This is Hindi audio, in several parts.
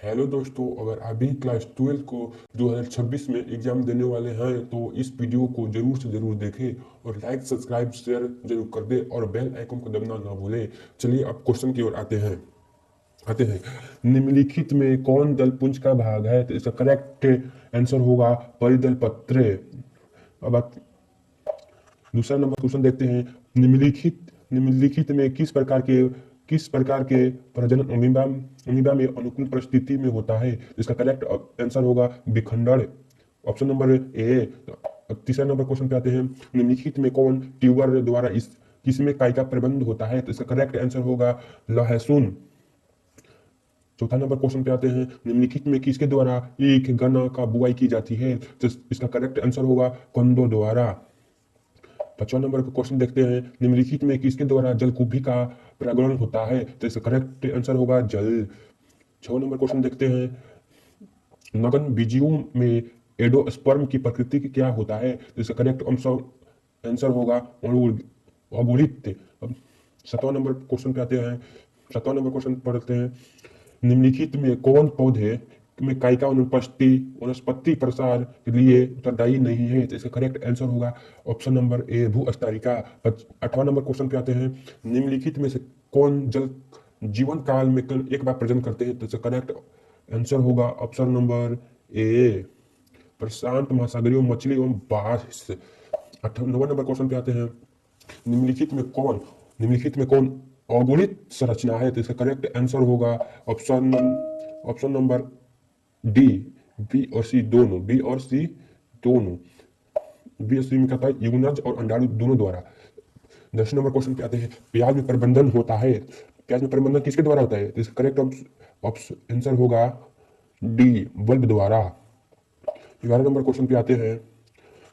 हेलो दोस्तों, अगर अभी क्लास 12 को 2026 में एग्जाम देने वाले हैं तो इस वीडियो को जरूर से जरूर देखें और लाइक सब्सक्राइब शेयर जरूर कर दें और बेल आइकन को दबाना ना भूलें। चलिए अब क्वेश्चन की ओर आते हैं। निम्नलिखित में कौन दल पुंज का भाग है? तो इसका करेक्ट आंसर होगा परिदल पत्र। अब दूसरा नंबर क्वेश्चन देखते हैं। निम्नलिखित में किस प्रकार के प्रजनन अमीबा में अनुकूल परिस्थिति में होता है? इसका करेक्ट आंसर होगा विखंडन, ऑप्शन नंबर ए। तीसरा नंबर क्वेश्चन पे आते हैं। निम्नलिखित में कौन ट्यूबर द्वारा इस किसमें काय का प्रबंध होता है? तो इसका करेक्ट आंसर होगा लहसुन। चौथा नंबर क्वेश्चन पे आते हैं। निम्नलिखित में किसके द्वारा एक गन्ना का बुआई की जाती है? तो इसका करेक्ट आंसर होगा कंदों द्वारा। 5वां नंबर का क्वेश्चन देखते हैं। निम्नलिखित में किसके द्वारा जलकुंभी का परागण होता है? तो इसका करेक्ट आंसर होगा जल। 6वां नंबर क्वेश्चन देखते हैं। नग्न बीजियों में एंडोस्पर्म की प्रकृति क्या होता है? तो इसका करेक्ट आंसर होगा अगुणित। अब 7वां नंबर क्वेश्चन पे आते हैं। 7वां नंबर क्वेश्चन पढ़ते हैं। निम्नलिखित में कौन पौधे में काय का वनस्पति प्रसार के लिए उत्तरदायी नहीं है? तो इसका करेक्ट आंसर होगा ऑप्शन नंबर ए भूअस्तारिका। 8वां नंबर क्वेश्चन पे आते हैं। निम्नलिखित में से कौन जल जीवन काल में केवल एक बार प्रजनन करते हैं? तो इसका करेक्ट आंसर होगा ऑप्शन नंबर ए प्रशांत महासागरीय मछली एवं बांस। 9वां नंबर क्वेश्चन पे आते हैं। निम्नलिखित में कौन अगुणित संरचना है? तो इसका करेक्ट आंसर होगा option option number D B और सी दोनों। बी और सी में कहता है युग्मज और अंडाणु दोनों द्वारा। 10 नंबर क्वेश्चन पे आते हैं। प्याज में प्रबंधन होता है, प्याज में प्रबंधन किसके द्वारा होता है? तो इसका करेक्ट आंसर होगा डी बल्ब द्वारा। 11 नंबर क्वेश्चन पे आते हैं।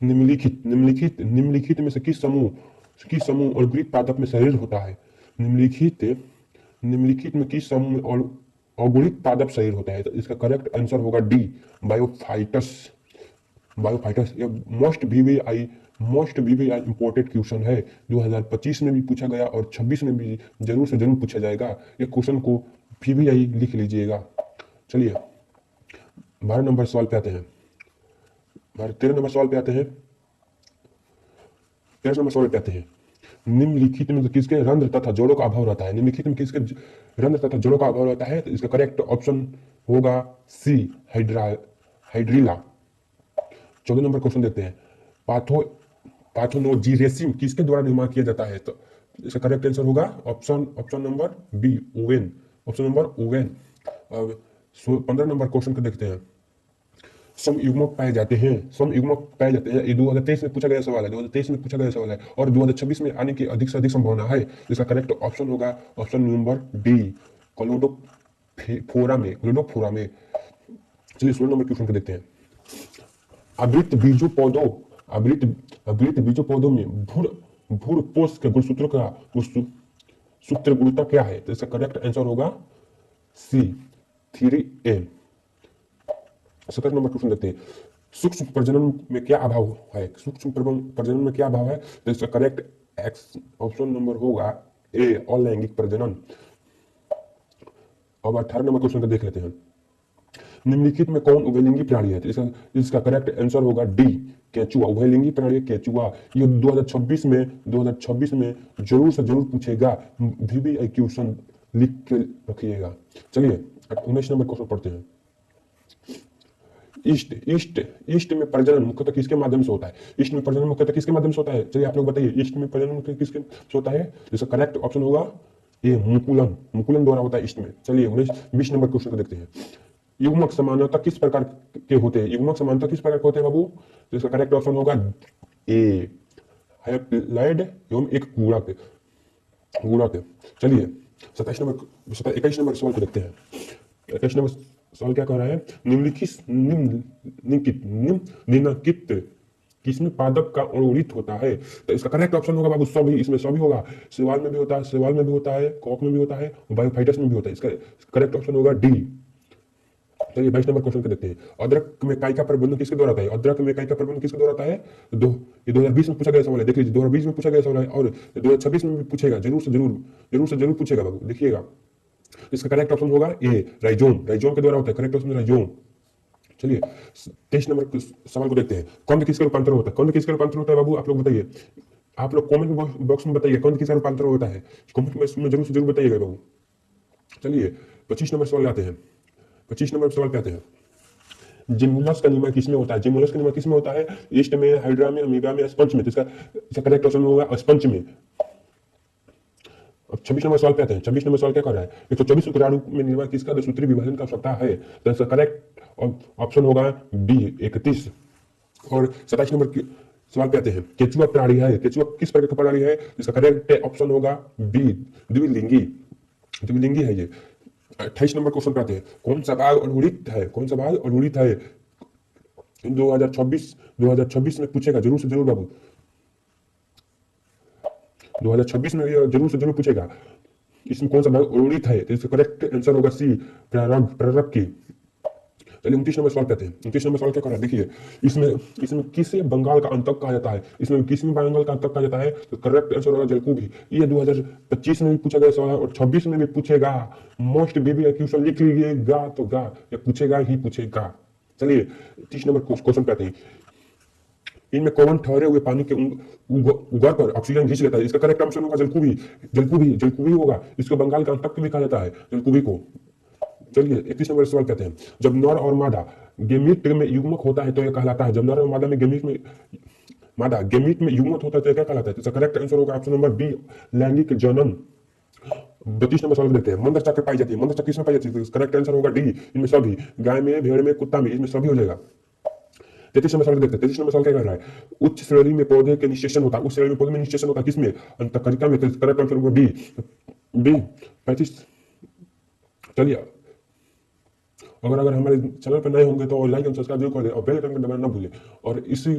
निम्नलिखित में से किस समूह और ग्रीक पादप में शरीर होता है? निम्नलिखित में किस समूह में और अगुणित पादप शरीर होता है? तो इसका करेक्ट आंसर होगा डी बायोफाइटस। ये मोस्ट वीवीआई इंपोर्टेड क्वेश्चन है। 2025 में भी पूछा गया और 26 में भी जरूर से जरूर पूछा जाएगा। ये क्वेश्चन को वीवीआई लिख लीजिएगा। चलिए 12 नंबर सवाल पे आते हैं। 13 नंबर सवाल पे आते हैं। 13 नंबर सवाल पे आते हैं। निम्नलिखित में किसके रंध्र तथा जोड़ों का अभाव रहता है? निम्नलिखित में किसके रंध्र तथा जोड़ों का अभाव रहता है? तो इसका करेक्ट ऑप्शन होगा सी हाइड्रीला। 14 नंबर क्वेश्चन देखते हैं। पाथोनोजीरेसिम किसके द्वारा निर्माण किया जाता है? तो इसका करेक्ट आंसर होगा ऑप्शन नंबर बी ओवेन। ऑप्शन नंबर ओवेन। अब 15 नंबर क्वेश्चन को देखते हैं। समयुग्मक पाए जाते हैं। ये 2023 में पूछा गया सवाल है। 2023 में पूछा गया सवाल है और 2026 में आने की अधिक से अधिक संभावना है। इसका करेक्ट ऑप्शन होगा ऑप्शन नंबर डी क्लोडोफोरा में। चलिए 16 नंबर क्वेश्चन को देखते हैं। आवृत बीजों पौधों में भूरपोष के सूत्र गुणता क्या है? तो इसका करेक्ट आंसर होगा सी 3n। 17 नंबर क्वेश्चन देखते हैं। सूक्ष्म प्रजनन में क्या अभाव है? तो इसका करेक्ट ऑप्शन नंबर होगा ए अलैंगिक प्रजनन। अब 18 नंबर क्वेश्चन को देख लेते हैं। निम्नलिखित में कौन उभयलिंगी प्राणी है? तो इसका करेक्ट आंसर होगा डी केचुआ। उभयलिंगी प्राणी केचुआ। ये 2026 में जरूर से जरूर पूछेगा। वीवीआई क्वेश्चन लिख के रखिएगा। चलिए 19 नंबर क्वेश्चन पढ़ते हैं। ईस्ट में प्रजनन मुख्यतः किसके माध्यम से होता है? चलिए आप लोग बताइए ईस्ट में प्रजनन मुख्यतः किसके से होता है? इसका करेक्ट ऑप्शन होगा ए मुकुलन द्वारा होता है ईस्ट में। चलिए 20 नंबर क्वेश्चन को देखते हैं। युग्मक समानता किस प्रकार के होते हैं? बाबू? तो इसका करेक्ट ऑप्शन होगा ए हैप्लॉइड एवं एक गुणक। चलिए 21 नंबर सवाल को देखते हैं। 21 नंबर सवाल क्या कह रहा है? निम्नलिखित किसमें पादप का अणुरित होता है? तो इसका करेक्ट ऑप्शन होगा बाबू सभी। इसमें सभी होगा। सवाल में भी होता है, कॉक में भी होता है, बायोफाइटस में भी होता है। इसका करेक्ट ऑप्शन होगा डी। चलिए 22 नंबर क्वेश्चन को देखते हैं। अदरक में काई का प्रबंधन किसके द्वारा होता है? ये 2020 में पूछा गया सवाल है। देख लीजिए 2020 में पूछा गया सवाल है और 2026 में भी पूछेगा। जरूर से जरूर पूछेगा बाबू, देखिएगा। इसका करेक्ट ऑप्शन होगा ए, राइजोम। राइजोम के द्वारा होता है, करेक्ट ऑप्शन राइजोम। चलिए 23 नंबर के सवाल को देखते हैं। कौन किसका रूपांतर होता है? कौन किसका रूपांतर होता है बाबू, आप लोग बताइए। आप लोग कमेंट बॉक्स में बताइए कौन किसका रूपांतर होता है, कमेंट में जरूर से जरूर बताइएगा बाबू। चलिए 25 नंबर सवाल आते हैं। 25 नंबर सवाल पे आते हैं। जिमुलस का नियमन किसमें होता है? जिमुलस का नियमन किसमें होता है? ईस्ट में, हाइड्रा में, अमीबा में, स्पंज में। तो इसका करेक्ट ऑप्शन होगा स्पंज में। अब 26 नंबर सवाल पे आते हैं। 26 नंबर सवाल क्या कर रहा है? 124 शुक्राणु में निर्माण किसका दशसूत्री विभाजन का आवश्यकता है? तो इसका करेक्ट ऑप्शन होगा बी, 31। और 27 नंबर सवाल पे आते हैं। केचुआ प्राणी है, केचुआ किस प्रकार का प्राणी है? इसका करेक्ट ऑप्शन होगा बी, द्विलिंगी। द्विलिंगी है ये। 28 नंबर क्वेश्चन पे आते हैं। कौन सा भाग अनुरिक्त है? कौन सा भाग अनुरिक्त है? 2026 में पूछेगा जरूर से जरूर बाबू, 2026 में ये जरूर से जरूर पूछेगा इसमें कौन सा भाग अनुरिक्त है। तो इसका करेक्ट आंसर होगा सी, प्रारंभ, प्रारंभ की। चलिए 29 नंबर सवाल पे आते हैं। 29 नंबर सवाल क्या कर रहा है देखिए। इसमें इसमें किसे बंगाल का अंतक कहा जाता है? इसमें किसमें बंगाल का अंतक कहा जाता है? तो करेक्ट आंसर होगा जलकुंभी। ये 2025 में भी पूछा गया सवाल है और 26 में भी पूछेगा। मोस्ट बेबी क्वेश्चन लिख लीजिएगा, तो गा या पूछेगा ही पूछेगा। चलिए 30 नंबर क्वेश्चन पे आते हैं। इनमें कौन ठहरे हुए पानी के उगर पर ऑक्सीजन खींच लेता है? इसका करेक्ट ऑप्शन होगा जलकुंभी। जलकुंभी, जलकुंभी होगा। इसको बंगाल का अंतक भी कहा जाता है, जलकुंभी को। चलिए 31 नंबर सवाल कहते हैं। जब नर और मादा गेमीट में युग्मक होता है तो यह कहलाता है? जब नर और मादा में गेमीट में युग्मक होता है तो यह क्या कहलाता है? तो करेक्ट आंसर होगा ऑप्शन नंबर बी, लैंगिक जनन। 32 नंबर सवाल देखते हैं। मंद चाकर पाई जाती है, मंद चाकर किसमें पाई जाती है? तो करेक्ट आंसर होगा डी, इनमें सभी। गाय में, भेड़ में, कुत्ता में, इसमें सभी हो जाएगा। 33 नंबर सवाल देखते हैं। 33 नंबर सवाल क्या कर रहा है? उच्च श्रेणी में पौधे के निषेचन होता है, उच्च श्रेणी में पौधे में निषेचन होता है किसमें? अंतःकरिका में। करेक्ट आंसर होगा बी, बी 35। चलिए अगर हमारे चैनल पर नए होंगे तो लाइक एंड सब्सक्राइब जरूर कर दें और बेल आइकन को दबाना ना भूलें। और इसी